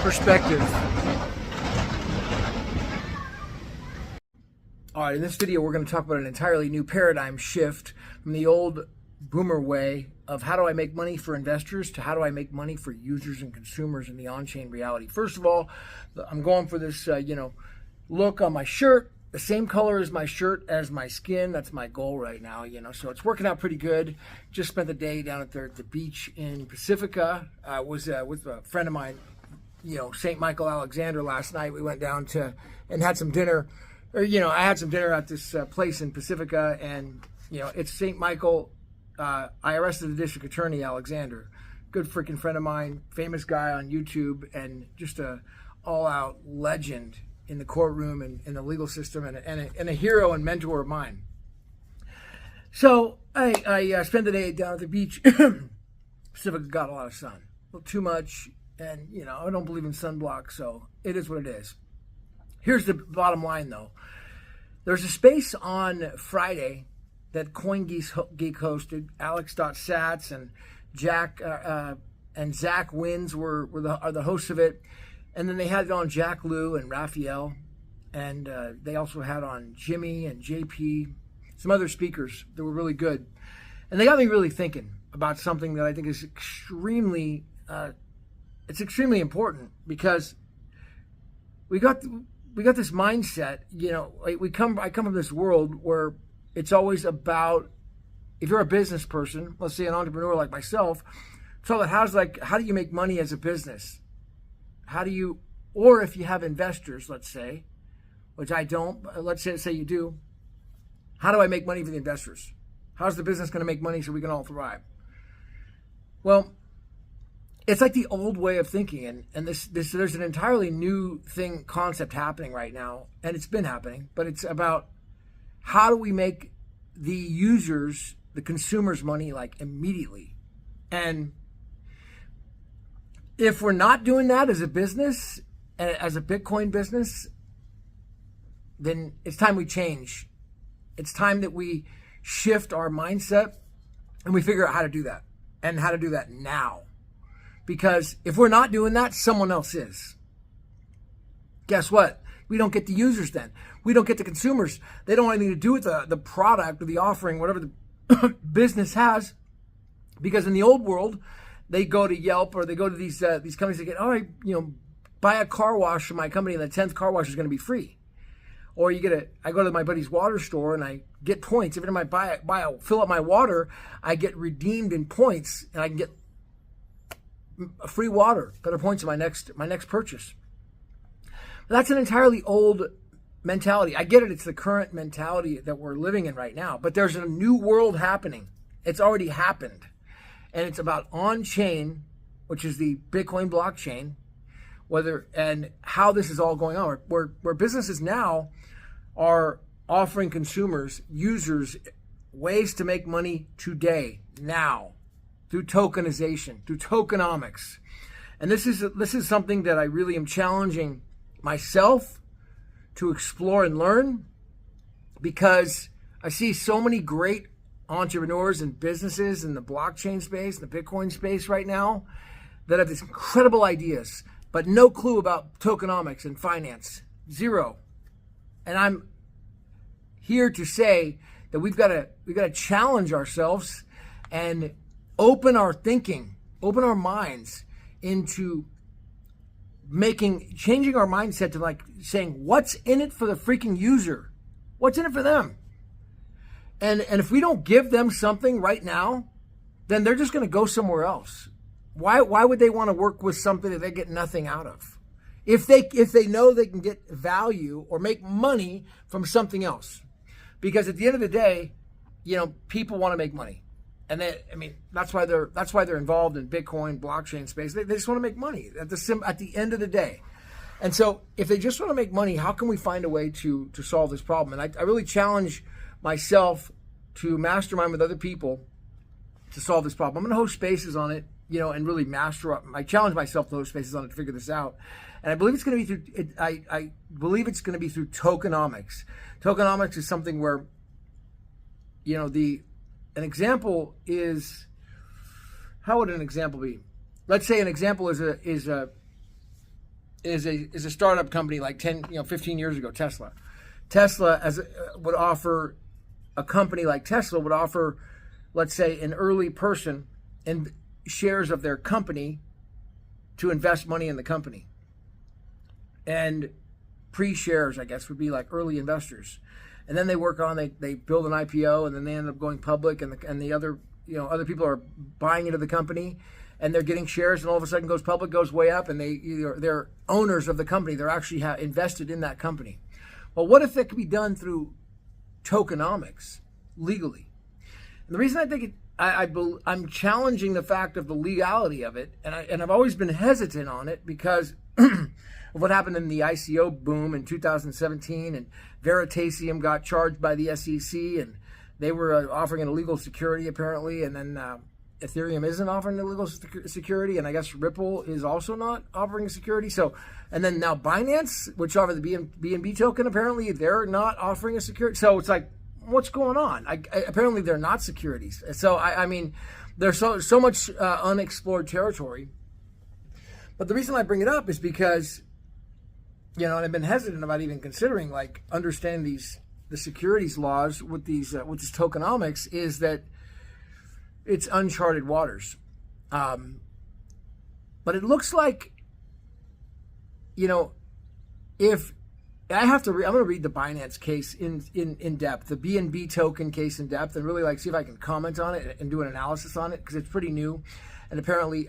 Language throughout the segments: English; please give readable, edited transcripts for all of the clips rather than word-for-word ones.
perspective. All right, in this video, we're going to talk about an entirely new paradigm shift from the old boomer way of how do I make money for investors to how do I make money for users and consumers in the on-chain reality. First of all, I'm going for this, look on my shirt, the same color as my shirt as my skin. That's my goal right now, so it's working out pretty good. Just spent the day down at the beach in Pacifica. I was with a friend of mine, St. Michael Alexander last night. We went down and had some dinner. I had some dinner at this place in Pacifica, and, it's St. Michael. I arrested the district attorney, Alexander. Good freaking friend of mine, famous guy on YouTube, and just a all-out legend in the courtroom and in the legal system, and a hero and mentor of mine. So I spent the day down at the beach. Pacifica got a lot of sun, a little too much, and, I don't believe in sunblock, so it is what it is. Here's the bottom line, though. There's a space on Friday that CoinGeek hosted. Alex.Sats and Jack and Zach Wins are the hosts of it. And then they had it on Jack Liu and Raphael. And they also had on Jimmy and JP, some other speakers that were really good. And they got me really thinking about something that I think is extremely important, because we got this mindset, I come from this world where it's always about, if you're a business person, let's say an entrepreneur like myself, it's all about how do you make money as a business? Or if you have investors, let's say, which I don't, but let's say you do, how do I make money for the investors? How's the business going to make money so we can all thrive? Well, it's like the old way of thinking, and there's an entirely new concept happening right now, and it's been happening, but it's about how do we make the users, the consumers, money immediately. And if we're not doing that as a business, as a Bitcoin business, then it's time we change. It's time that we shift our mindset and we figure out how to do that, and how to do that now. Because if we're not doing that, someone else is. Guess what? We don't get the users then. We don't get the consumers. They don't have anything to do with the product or the offering, whatever the business has. Because in the old world, they go to Yelp or they go to these companies that get, buy a car wash from my company and the 10th car wash is going to be free. Or I go to my buddy's water store and I get points. Every time I fill up my water, I get redeemed in points and I can get free water, better points in my next purchase. That's an entirely old mentality. I get it. It's the current mentality that we're living in right now. But there's a new world happening. It's already happened. And it's about on-chain, which is the Bitcoin blockchain, and how this is all going on. Where businesses now are offering consumers, users, ways to make money today, now, through tokenization, through tokenomics. And this is something that I really am challenging myself to explore and learn, because I see so many great entrepreneurs and businesses in the blockchain space, the Bitcoin space right now, that have these incredible ideas, but no clue about tokenomics and finance. Zero. And I'm here to say that we've got to challenge ourselves and open our thinking, open our minds into changing our mindset to saying, what's in it for the freaking user? What's in it for them? And if we don't give them something right now, then they're just going to go somewhere else. Why would they want to work with something that they get nothing out of? If they know they can get value or make money from something else. Because at the end of the day, people want to make money. And that's why they're involved in Bitcoin, blockchain space. They just want to make money at the end of the day. And so if they just want to make money, how can we find a way to solve this problem? And I really challenge myself to mastermind with other people to solve this problem. I'm going to host spaces on it, and really I challenge myself to host spaces on it to figure this out. And I believe it's going to be I believe it's going to be through tokenomics. Tokenomics is something where, an example is, how would an example be? Let's say an example is is a startup company like 15 years ago, Tesla. Tesla would offer, a company like Tesla would offer, let's say, an early person in shares of their company to invest money in the company. And pre-shares, I guess, would be like early investors. And then they work on, they build an IPO, and then they end up going public, and the other other people are buying into the company, and they're getting shares, and all of a sudden goes public, goes way up, and they're owners of the company. They're actually invested in that company. Well, what if that could be done through tokenomics legally? And the reason I think I'm challenging the fact of the legality of it, and I've always been hesitant on it because of what happened in the ICO boom in 2017, and Veritasium got charged by the SEC, and they were offering an illegal security apparently, and then Ethereum isn't offering illegal security, and I guess Ripple is also not offering a security. So, and then now Binance, which offer the BNB token, apparently they're not offering a security. So it's like, what's going on? Apparently they're not securities. So I mean, there's so much unexplored territory. But the reason I bring it up is because, and I've been hesitant about even considering like understanding the securities laws with this tokenomics, is that it's uncharted waters. But it looks like, if I have to, I'm going to read the Binance case in depth, the BNB token case in depth, and really see if I can comment on it and do an analysis on it, because it's pretty new. And apparently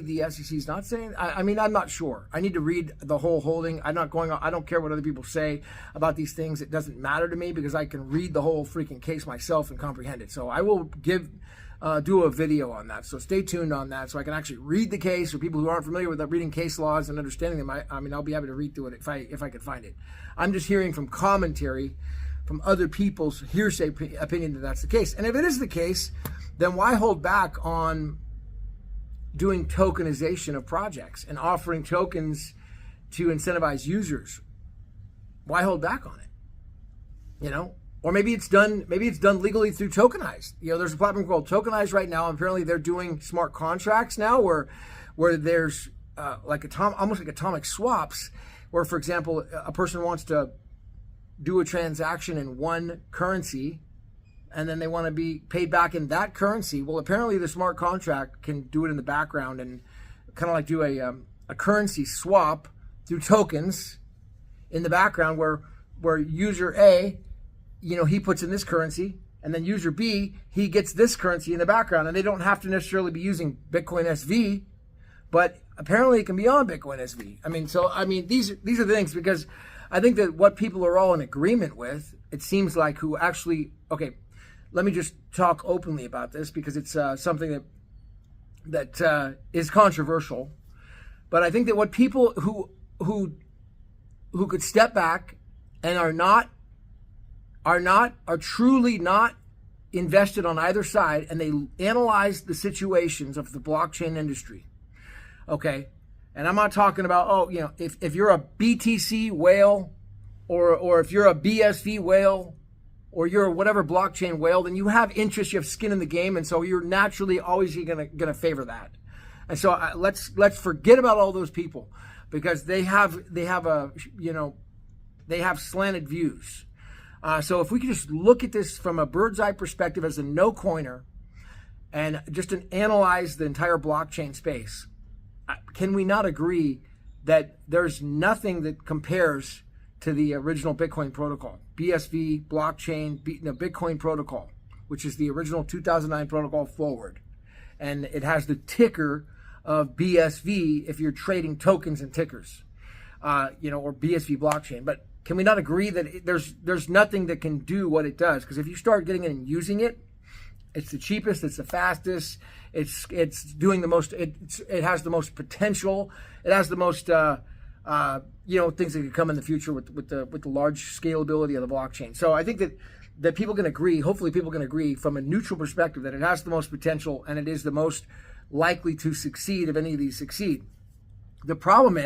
the SEC is not saying. I mean, I'm not sure. I need to read the whole holding. I'm not going on. I don't care what other people say about these things. It doesn't matter to me because I can read the whole freaking case myself and comprehend it. So I will do a video on that. So stay tuned on that, so I can actually read the case for people who aren't familiar with reading case laws and understanding them. I mean, I'll be happy to read through it if I could find it. I'm just hearing from commentary from other people's hearsay opinion that that's the case. And if it is the case, then why hold back on doing tokenization of projects and offering tokens to incentivize users? Why hold back on it? Or maybe it's done legally through tokenized. There's a platform called Tokenized right now, and apparently they're doing smart contracts now where there's almost like atomic swaps, where, for example, a person wants to do a transaction in one currency and then they want to be paid back in that currency. Well, apparently the smart contract can do it in the background and kind of like do a currency swap through tokens in the background, where user A, he puts in this currency, and then user B, he gets this currency in the background, and they don't have to necessarily be using Bitcoin SV, but apparently it can be on Bitcoin SV. These are the things, because I think that what people are all in agreement with, it seems like, who actually, okay, let me just talk openly about this because it's something that is controversial, but I think that what people who could step back and are truly not invested on either side, and they analyze the situations of the blockchain industry. Okay. And I'm not talking about, if you're a BTC whale or if you're a BSV whale or you're whatever blockchain whale, then you have interest, you have skin in the game. And so you're naturally always going to favor that. And so let's forget about all those people, because they have slanted views. So if we could just look at this from a bird's eye perspective as a no coiner and just analyze the entire blockchain space, can we not agree that there's nothing that compares to the original Bitcoin protocol, BSV blockchain, Bitcoin protocol, which is the original 2009 protocol forward, and it has the ticker of BSV if you're trading tokens and tickers, or BSV blockchain. But can we not agree that there's nothing that can do what it does? Because if you start getting in and using it, it's the cheapest, it's the fastest, it's doing the most, it has the most potential, it has the most things that could come in the future with the large scalability of the blockchain. So I think that people can agree, hopefully people can agree from a neutral perspective, that it has the most potential and it is the most likely to succeed if any of these succeed. The problem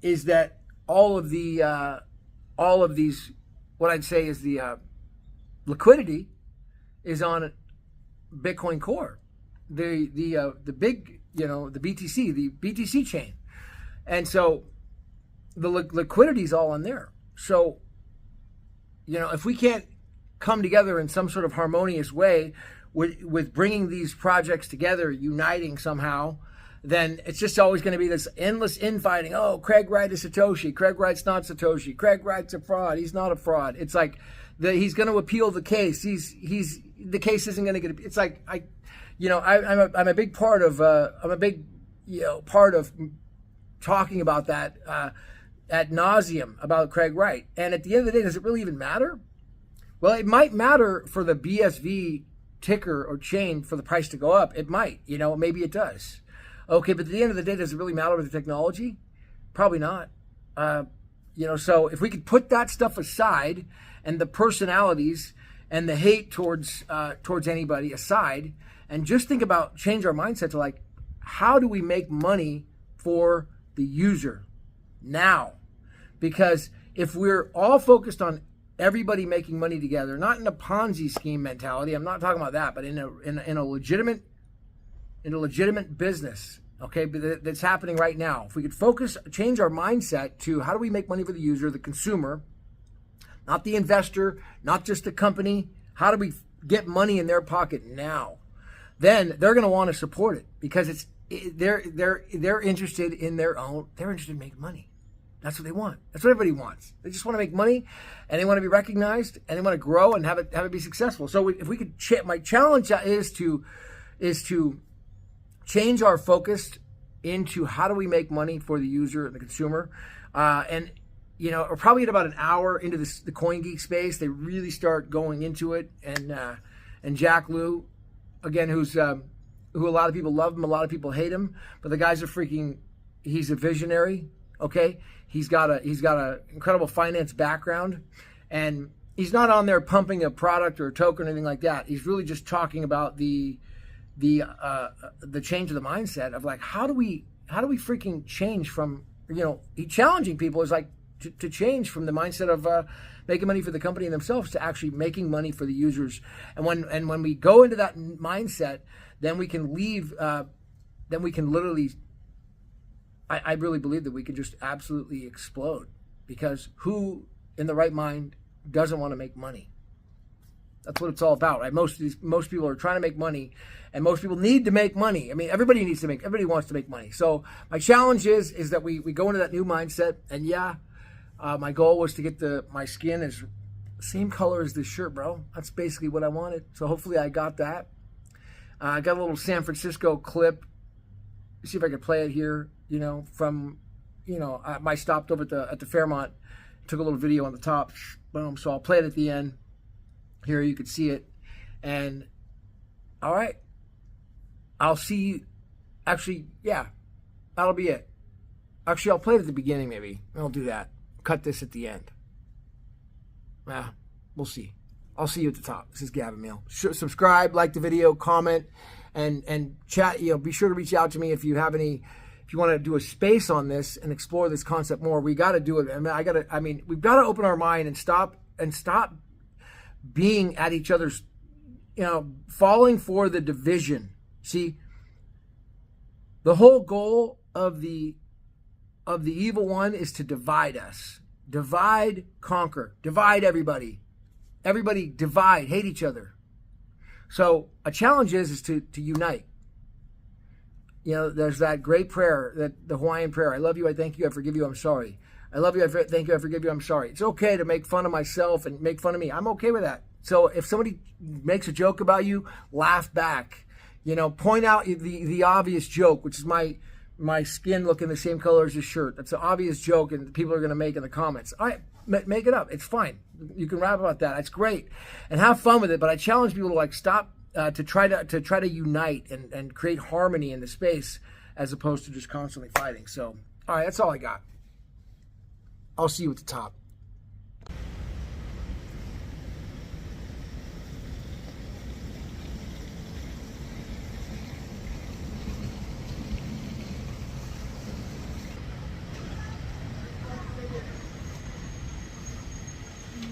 is that all of these, what I'd say is the liquidity is on Bitcoin Core, the big, the BTC chain. And so the liquidity is all in there. So, if we can't come together in some sort of harmonious way with bringing these projects together, uniting somehow, then it's just always going to be this endless infighting. Oh, Craig Wright is Satoshi. Craig Wright's not Satoshi. Craig Wright's a fraud. He's not a fraud. It's like he's going to appeal the case. The case isn't going to get. It's like I'm a big part of part of talking about that ad nauseum about Craig Wright. And at the end of the day, does it really even matter? Well, it might matter for the BSV ticker or chain for the price to go up. It might, maybe it does. Okay, but at the end of the day, does it really matter with the technology? Probably not. So if we could put that stuff aside and the personalities and the hate towards anybody aside, and just think about change our mindset to like, how do we make money for the user now? Because if we're all focused on everybody making money together, not in a Ponzi scheme mentality, I'm not talking about that, but in a legitimate business, okay, that's happening right now. If we could change our mindset to how do we make money for the user, the consumer, not the investor, not just the company, how do we get money in their pocket now? Then they're going to want to support it because they're interested in they're interested in making money. That's what they want. That's what everybody wants. They just want to make money, and they want to be recognized, and they want to grow and have it be successful. So if we could, my challenge is to change our focus into how do we make money for the user and the consumer, and or probably at about an hour into the CoinGeek space, they really start going into it, and Jack Lew, again, who a lot of people love him, a lot of people hate him, but the guy's he's a visionary. Okay, he's got a incredible finance background, and he's not on there pumping a product or a token or anything like that. He's really just talking about the change of the mindset of like how do we freaking change from challenging people is like to change from the mindset of making money for the company and themselves to actually making money for the users. And when we go into that mindset, then we can leave. Then we can literally. I really believe that we can just absolutely explode, because who in the right mind doesn't want to make money? That's what it's all about, right? Most people are trying to make money, and most people need to make money. I mean, everybody wants to make money. So my challenge is that we go into that new mindset. And my goal was to get my skin is same color as this shirt, bro. That's basically what I wanted. So hopefully I got that. I got a little San Francisco clip. See if I could play it here. From I stopped over at the Fairmont, took a little video on the top. Boom. So I'll play it at the end. Here you can see it. And all right, I'll see you. Actually, that'll be it. Actually, I'll play it at the beginning maybe. I'll do that. Cut this at the end. We'll see. I'll see you at the top. This is Gavin Mail. Subscribe, like the video, comment, and chat. Be sure to reach out to me if you have any. If you want to do a space on this and explore this concept more, we got to do it. We've got to open our mind and stop being at each other's, falling for the division. See, the whole goal of the evil one is to divide us. Divide, conquer. Divide everybody. Everybody divide, hate each other. So a challenge is to unite. There's that great prayer, the Hawaiian prayer. I love you, I thank you, I forgive you, I'm sorry. I love you, I thank you, I forgive you, I'm sorry. It's okay to make fun of myself and make fun of me. I'm okay with that. So if somebody makes a joke about you, laugh back. Point out the obvious joke, which is my skin looking the same color as this shirt. That's an obvious joke, and people are going to make in the comments. All right, make it up. It's fine. You can rap about that. It's great, and have fun with it. But I challenge people to stop. To try to unite and create harmony in the space, as opposed to just constantly fighting. So, all right, that's all I got. I'll see you at the top.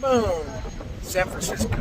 Boom, San Francisco.